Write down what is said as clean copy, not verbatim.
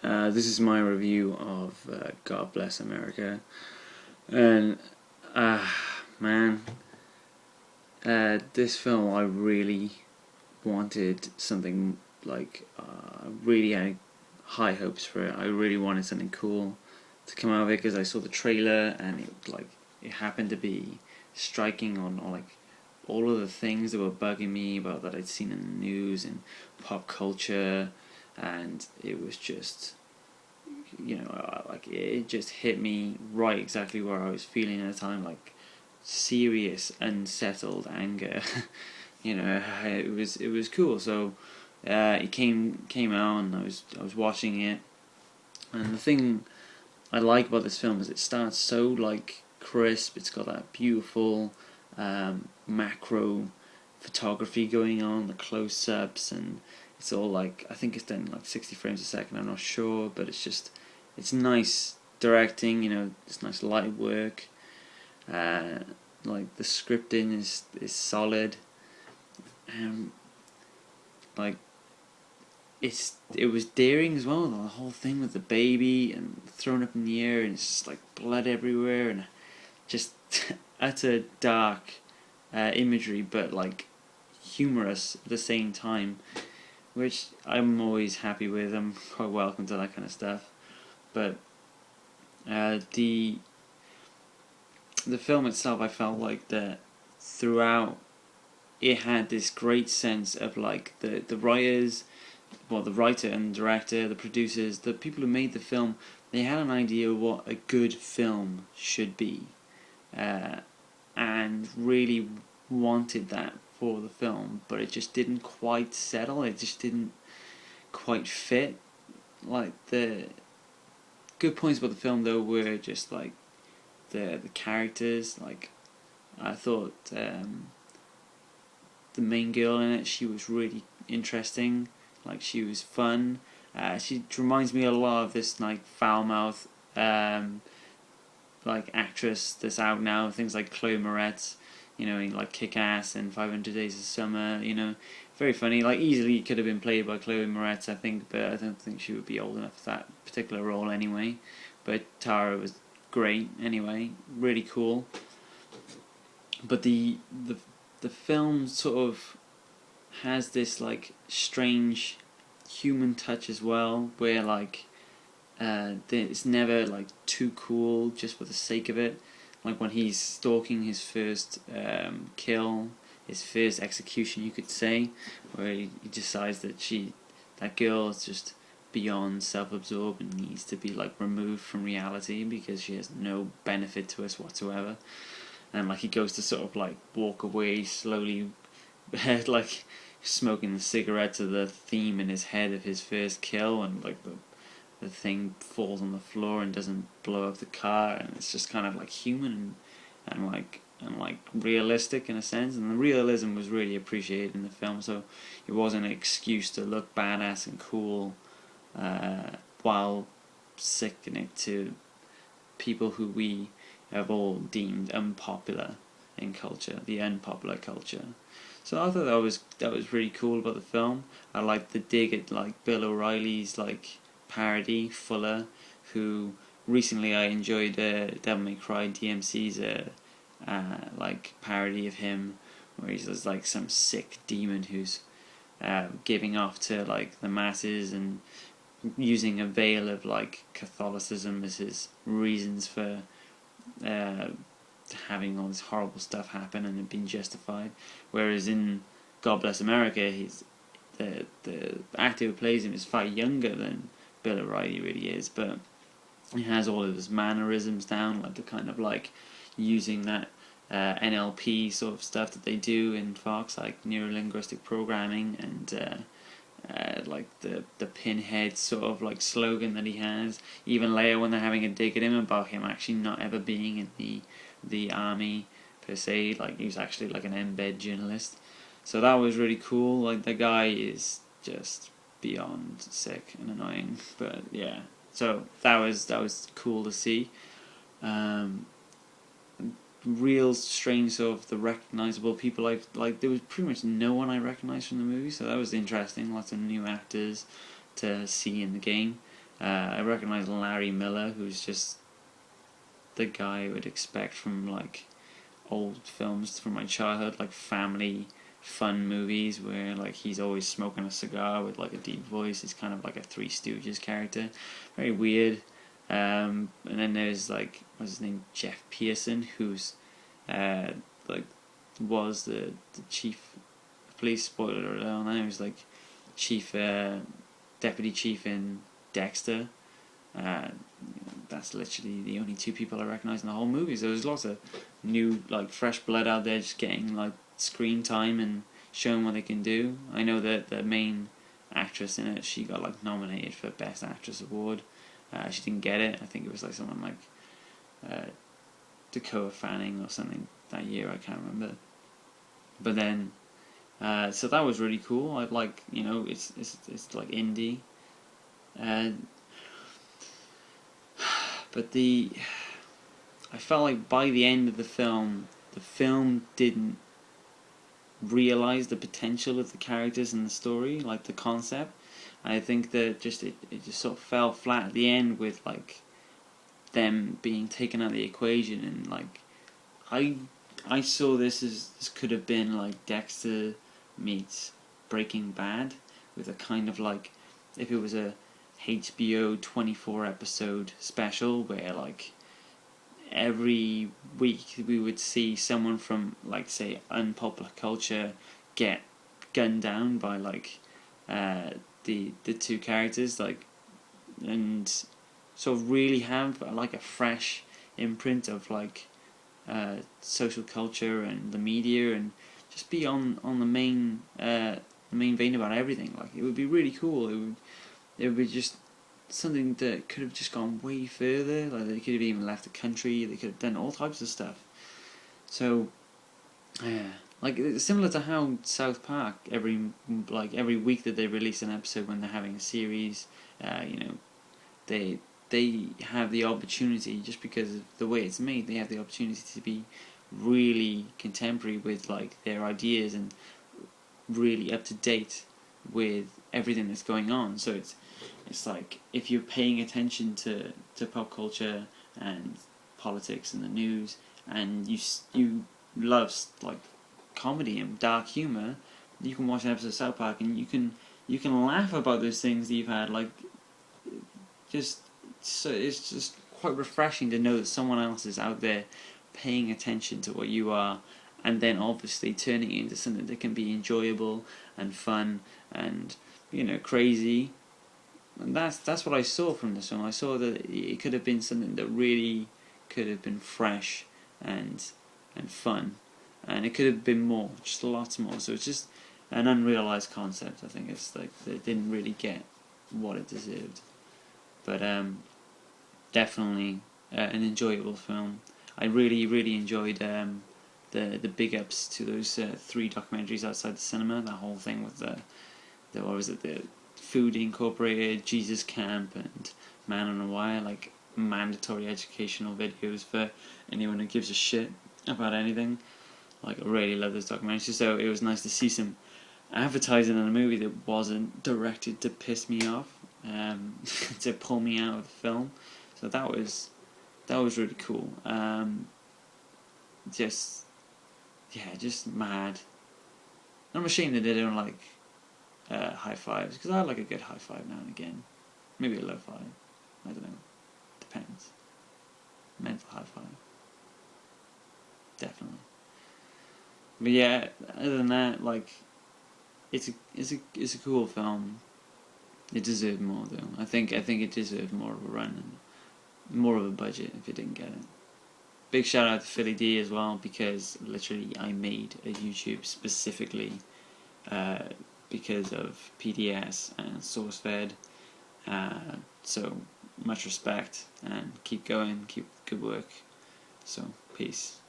This is my review of God Bless America, and man, this film I really wanted something like really had high hopes for it. I really wanted something cool to come out of it because I saw the trailer and it happened to be striking on like all of the things that were bugging me about that I'd seen in the news and pop culture, and it was just, like it just hit me right exactly where I was feeling at the time, like serious, unsettled anger. It was cool. So it came out, and I was watching it, and the thing I like about this film is it starts so like crisp. It's got that beautiful macro photography going on, the close-ups, and it's all like, I think it's done like 60 frames a second. I'm not sure, but it's nice directing. It's nice light work. Like the scripting is solid. Like it was daring as well. The whole thing with the baby and thrown up in the air, and it's just like blood everywhere, and just utter dark imagery, but like humorous at the same time, which I'm always happy with. I'm quite welcome to that kind of stuff. But the film itself, I felt like that throughout it had this great sense of like the writers, well, the writer and director, the producers, the people who made the film, they had an idea of what a good film should be, and really wanted that for the film, but it just didn't quite settle. It just didn't quite fit. Like the good points about the film though were just like the characters. Like I thought the main girl in it, she was really interesting. Like she was fun. She reminds me a lot of this like foul mouth like actress that's out now. Things like Chloe Moretz, like Kick Ass and 500 Days of Summer. Very funny. Like easily could have been played by Chloe Moretz, I think, but I don't think she would be old enough for that particular role anyway. But Tara was great anyway. Really cool. But the film sort of has this like strange human touch as well, where like it's never like too cool just for the sake of it. Like when he's stalking his first kill, his first execution, you could say, where he decides that that girl is just beyond self-absorbed and needs to be like removed from reality because she has no benefit to us whatsoever. And like he goes to sort of like walk away slowly, like smoking the cigarette to the theme in his head of his first kill, and like the thing falls on the floor and doesn't blow up the car, and it's just kind of like human and like realistic in a sense, and the realism was really appreciated in the film. So it wasn't an excuse to look badass and cool while sickening to people who we have all deemed unpopular in culture, the unpopular culture. So I thought that was really cool about the film. I liked the dig at like Bill O'Reilly's like parody, Fuller, who recently I enjoyed Devil May Cry DMC's like parody of him, where he's like some sick demon who's giving off to like the masses and using a veil of like Catholicism as his reasons for having all this horrible stuff happen and it being justified. Whereas in God Bless America, he's the actor who plays him is far younger than Bill O'Reilly really is, but he has all of his mannerisms down, like the kind of like using that NLP sort of stuff that they do in Fox, like neuro-linguistic programming, and like the pinhead sort of like slogan that he has. Even later when they're having a dig at him about him actually not ever being in the army per se, like he was actually like an embed journalist. So that was really cool. Like the guy is just beyond sick and annoying, but yeah. So that was cool to see. Real strange sort of the recognizable people. Like there was pretty much no one I recognized from the movie, so that was interesting. Lots of new actors to see in the game. I recognise Larry Miller, who's just the guy I would expect from like old films from my childhood, like family fun movies where like he's always smoking a cigar with like a deep voice. He's kind of like a Three Stooges character, very weird. And then there's like, what's his name, Jeff Pearson, who's like was the chief of police. Spoiler alert on that. He was like chief deputy chief in Dexter. That's literally the only two people I recognise in the whole movie. So there's lots of new, like, fresh blood out there just getting like screen time and showing what they can do. I know that the main actress in it, she got like nominated for Best Actress award. She didn't get it. I think it was like someone like Dakota Fanning or something that year. I can't remember. But then, so that was really cool. I like, it's like indie. But I felt like by the end of the film didn't realize the potential of the characters and the story, like the concept. I think that it just sort of fell flat at the end with like them being taken out of the equation, and like I saw this could have been like Dexter meets Breaking Bad, with a kind of like, if it was a HBO 24 episode special where like every week we would see someone from, like, say, unpopular culture get gunned down by like the two characters, like, and sort of really have like a fresh imprint of like social culture and the media, and just be on the main vein about everything. Like, it would be really cool. It would be just something that could have just gone way further. Like, they could have even left the country. They could have done all types of stuff. So, yeah, like, it's similar to how South Park every week that they release an episode when they're having a series, they have the opportunity, just because of the way it's made, they have the opportunity to be really contemporary with like their ideas and really up to date with everything that's going on. So it's like, if you're paying attention to pop culture and politics and the news, and you love like comedy and dark humor, you can watch an episode of South Park and you can laugh about those things that you've had. Like, so it's just quite refreshing to know that someone else is out there paying attention to what you are, and then obviously turning it into something that can be enjoyable and fun and crazy. And that's what I saw from this film. I saw that it could have been something that really could have been fresh and fun, and it could have been more, just lots more. So it's just an unrealized concept. I think it's like they didn't really get what it deserved. But definitely an enjoyable film. I really enjoyed the big ups to those 3 documentaries outside the cinema. That whole thing with the Food Incorporated, Jesus Camp, and Man on a Wire, like mandatory educational videos for anyone who gives a shit about anything. Like, I really love those documentaries. So it was nice to see some advertising in a movie that wasn't directed to piss me off, to pull me out of the film. So that was really cool. Just mad. I'm ashamed that they don't like high fives, because I like a good high five now and again. Maybe a low five. I don't know. Depends. Mental high five. Definitely. But yeah, other than that, like, it's a cool film. It deserved more though. I think it deserved more of a run and more of a budget if it didn't get it. Big shout out to Philly D as well, because literally I made a YouTube specifically because of PDS and SourceFed. So much respect, and keep going, keep good work. So peace.